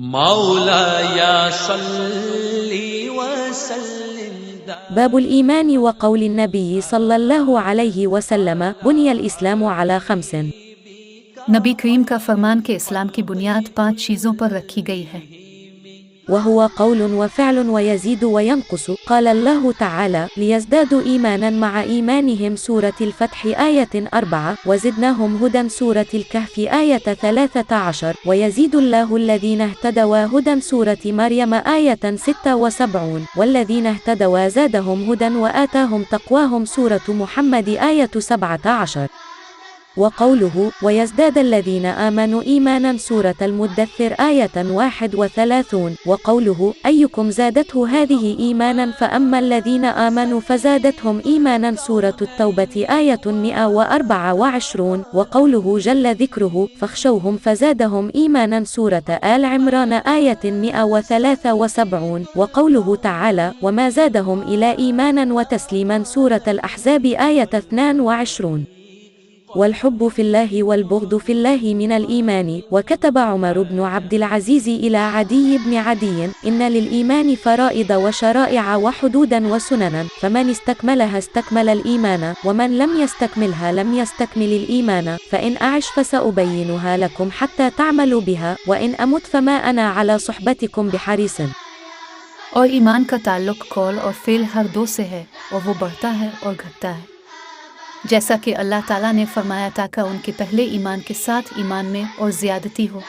मौलाया सल्ली वसल्लिम। باب الإيمان وقول النبي صلى الله عليه وسلم بني الإسلام على 5। नबी करीम का फरमान के इस्लाम की बुनियाद 5 चीज़ों पर रखी गई है। وهو قول وفعل ويزيد وينقص. قال الله تعالى ليزدادوا إيمانا مع إيمانهم سورة الفتح آية 4 وزدناهم هدى سورة الكهف آية 13 ويزيد الله الذين اهتدوا هدى سورة مريم آية 76 والذين اهتدوا زادهم هدى وآتاهم تقواهم سورة محمد آية 17. وقوله ويزداد الذين آمنوا إيمانا سورة المدثر آية 31 وقوله أيكم زادته هذه إيمانا فأما الذين آمنوا فزادتهم إيمانا سورة التوبة آية 124 وقوله جل ذكره فاخشوهم فزادهم إيمانا سورة آل عمران آية 173 وقوله تعالى وما زادهم إلى إيمانا وتسليما سورة الأحزاب آية 22. والحب في الله والبغض في الله من الإيمان. وكتب عمر بن عبد العزيز إلى عدي بن عدي إن للإيمان فرائض وشرائع وحدودا وسننا فمن استكملها استكمل الإيمان ومن لم يستكملها لم يستكمل الإيمان فإن أعش فسأبينها لكم حتى تعملوا بها وإن أمت فما أنا على صحبتكم بحريص। और ईमान का ताल्लुक कौल और फ़ेल हर दो से है और वो बढ़ता है और घटता है, जैसा कि अल्लाह ताला ने फरमाया ताकि उनके पहले ईमान के साथ ईमान में और ज़्यादती हो।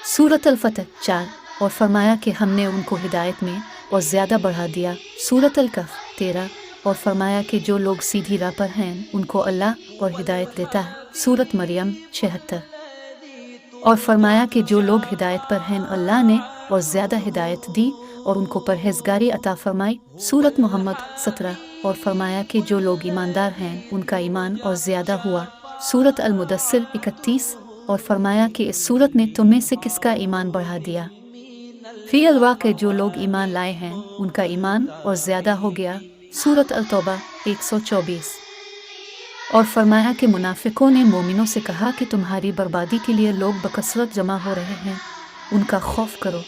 सूरत अल-फतह 4 और फरमाया कि हमने उनको हिदायत में और ज़्यादा बढ़ा दिया। सूरत अल-कहफ 13 और फरमाया कि जो लोग सीधी राह पर हैं उनको अल्लाह और हिदायत देता है। सूरत मरियम 76 और फरमाया कि जो लोग हिदायत पर हैं अल्लाह ने और ज़्यादा हिदायत दी और उनको परहेज़गारी अता फरमाई। सूरत मोहम्मद 17 और फरमाया कि जो लोग ईमानदार हैं उनका ईमान और ज़्यादा हुआ। सूरत अल-मुदस्सिर 31 और फरमाया कि इस सूरत ने तुम्हें से किसका ईमान बढ़ा दिया। फ़ी अल-वाक़िअ जो लोग ईमान लाए हैं उनका ईमान और ज़्यादा हो गया। सूरत अल-तौबा 124 और फरमाया कि मुनाफिकों ने मोमिनों से कहा कि तुम्हारी बर्बादी के लिए लोग बकसरत जमा हो रहे हैं, उनका खौफ करो।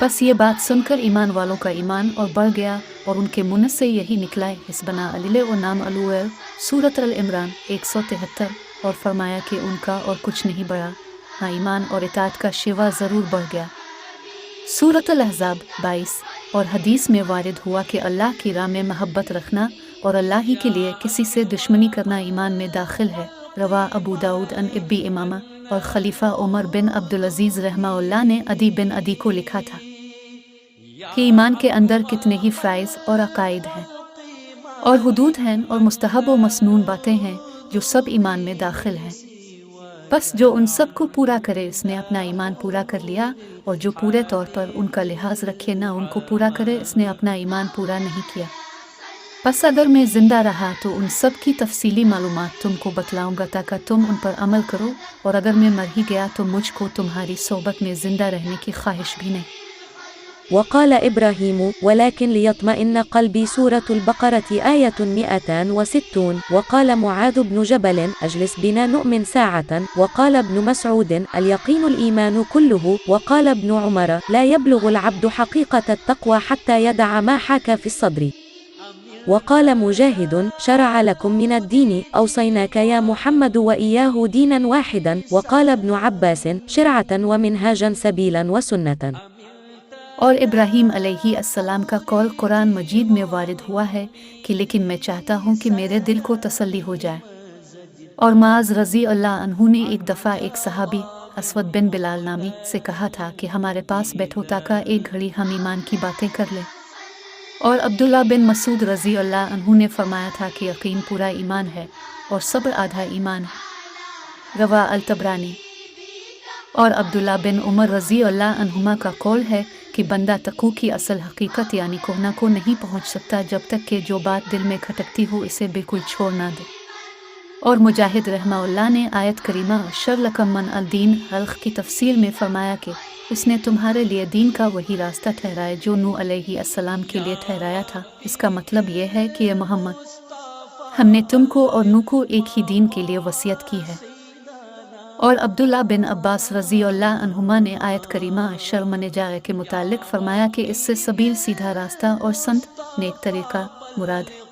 बस ये बात सुनकर ईमान वालों का ईमान और बढ़ गया और उनके मुंह से यही निकला हिस्बना अलीले और नाम अलूएल। सूरत अल-इमरान 173 और फरमाया कि उनका और कुछ नहीं बढ़ा, हाँ ईमान और इताअत का शिवा ज़रूर बढ़ गया। सूरत अल-अहज़ाब 22 और हदीस में वारिद हुआ कि अल्लाह की राह में महब्बत रखना और अल्लाह ही के लिए किसी से दुश्मनी करना ईमान में दाखिल है। रवा अबू दाऊद अन इब्बी इमामा और खलीफा उमर बिन अब्दुल अजीज़ रहमाउल्लाह ने अदी बिन अदी को लिखा था कि ईमान के अंदर कितने ही फ़राइज़ और अक़ाइद हैं और हुदूद हैं और मुस्तहब व मसनून बातें हैं जो सब ईमान में दाखिल हैं। बस जो उन सब को पूरा करे इसने अपना ईमान पूरा कर लिया और जो पूरे तौर पर उनका लिहाज रखे ना उनको पूरा करे इसने अपना ईमान पूरा नहीं किया। बस अगर मैं ज़िंदा रहा तो उन सब की तफसीली मालूमात तुमको बतलाऊँगा ताकि तुम उन पर अमल करो, और अगर मैं मर ही गया तो मुझको तुम्हारी सोबत में ज़िंदा रहने की ख्वाहिश भी नहीं। وقال إبراهيم ولكن ليطمئن قلبي سورة البقرة آية 260 وقال معاذ بن جبل أجلس بنا نؤمن ساعة وقال ابن مسعود اليقين الإيمان كله وقال ابن عمر لا يبلغ العبد حقيقة التقوى حتى يدع ما حاك في الصدر وقال مجاهد شرع لكم من الدين أوصيناك يا محمد وإياه دينا واحدا وقال ابن عباس شرعة ومنهاجا سبيلا وسنة। और इब्राहीम अलैहिस्सलाम का कौल कुरान मजीद में वारिद हुआ है कि लेकिन मैं चाहता हूँ कि मेरे दिल को तसल्ली हो जाए। और माज़ रज़ी अल्लाह अन्हु ने एक दफ़ा एक सहाबी असवद बिन बिलाल नामी से कहा था कि हमारे पास बैठो ताकि एक घड़ी हम ईमान की बातें कर लें। और अब्दुल्ला बिन मसूद रज़ी अल्लाह अन्हु ने फरमाया था कि यकीन पूरा ईमान है और सब्र आधा ईमान है। रवा अल-तबरानी। और अब्दुल्ला बिन उमर रज़ी अल्लाह अन्हुमा का कौल है कि बंदा तक़ू की असल हकीकत यानी कोहना को नहीं पहुँच सकता जब तक कि जो बात दिल में खटकती हो इसे बिल्कुल छोड़ ना दे। और मुजाहिद रहमाउल्लाह ने आयत करीमा शरलकमन अल-दीन हल्क़ की तफसीर में फरमाया कि उसने तुम्हारे लिए दीन का वही रास्ता ठहराया जो नूह अलैहिस्सलाम के लिए ठहराया था। इसका मतलब यह है कि ये मोहम्मद, हमने तुमको और नूह को एक ही दीन के लिए वसीयत की है। और अब्दुल्ला बिन अब्बास रज़ियल्लाहु अन्हुमा ने आयत करीमा शर्मने जाए के मुतालिक फरमाया कि इससे सबील सीधा रास्ता और संत नेक तरीका मुराद है।